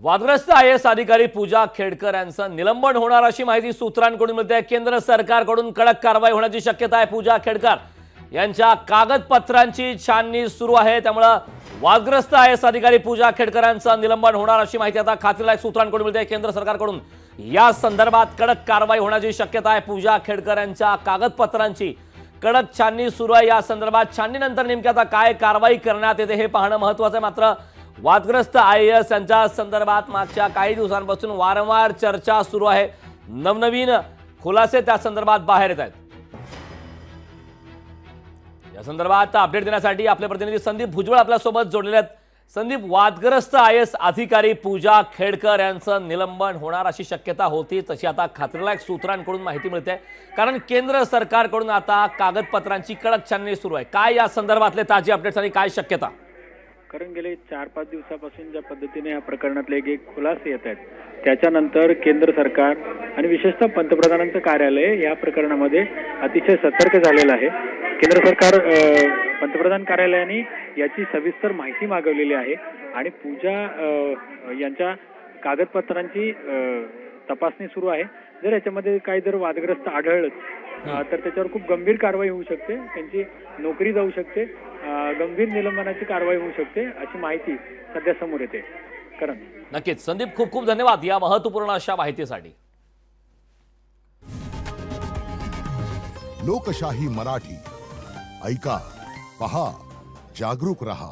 वादग्रस्त IAS अधिकारी पूजा खेडकर यांचं निलंबन होणार अशी माहिती सूत्रांकडून मिळते। केंद्र सरकारकडून कडक कारवाई होण्याची शक्यता आहे। पूजा खेडकर यांच्या कागदपत्रांची छाननी सुरू आहे, त्यामुळे वादग्रस्त IAS अधिकारी पूजा खेडकर यांचं निलंबन होणार अशी माहिती आता खात्रीलायक सूत्रांकडून मिळते। केंद्र सरकारकडून या संदर्भात कडक कारवाई होण्याची शक्यता आहे। पूजा खेडकर यांच्या कागदपत्रांची कडक छाननी सुरू आहे। या संदर्भात छाननीनंतर नेमकी आता काय कारवाई करण्यात येते हे पाहणं महत्त्वाचं आहे। मात्र वादग्रस्त IAS यांच्या संदर्भात मागच्या काही दिवसांपासून वारंवार चर्चा सुरू आहे। नवनवीन खुलासे त्या संदर्भात बाहेर येत आहेत। या संदर्भात अपडेट देण्यासाठी आपले प्रतिनिधी संदीप भुजबळ आपल्या सोबत जोडलेले आहेत। संदीप, वादग्रस्त IAS अधिकारी पूजा खेडकर यांचं निलंबन होणार अशी शक्यता होती, तशी आता खात्रीलायक सूत्रांकडून माहिती मिळते, कारण केंद्र सरकारकडून आता कागदपत्रांची कडक छाननी सुरू आहे। काय या संदर्भातले ताजे अपडेट्स आणि काय शक्यता? कारण गेले 4-5 दिवसापासून ज्या पद्धतीने या प्रकरणातले एक खुलासे येत आहेत, त्याच्यानंतर केंद्र सरकार आणि विशेषतः पंतप्रधानांचं कार्यालय या प्रकरणामध्ये अतिशय सतर्क झालेलं आहे। केंद्र सरकार पंतप्रधान कार्यालयाने याची सविस्तर माहिती मागवलेली आहे आणि पूजा यांच्या कागदपत्रांची तपासणी सुरू आहे। जर याच्यामध्ये काही जर वादग्रस्त आढळलं तर त्याच्यावर खूप गंभीर कारवाई होऊ शकते, त्यांची नोकरी जाऊ शकते, गंभीर निलंबनाची कारवाई होऊ शकते अशी माहिती सध्या समोर येते। करण, नक्कीच संदीप, खूप खूप धन्यवाद या महत्त्वपूर्ण अशा माहितीसाठी। लोकशाही मराठी ऐका, पहा, जागरूक रहा।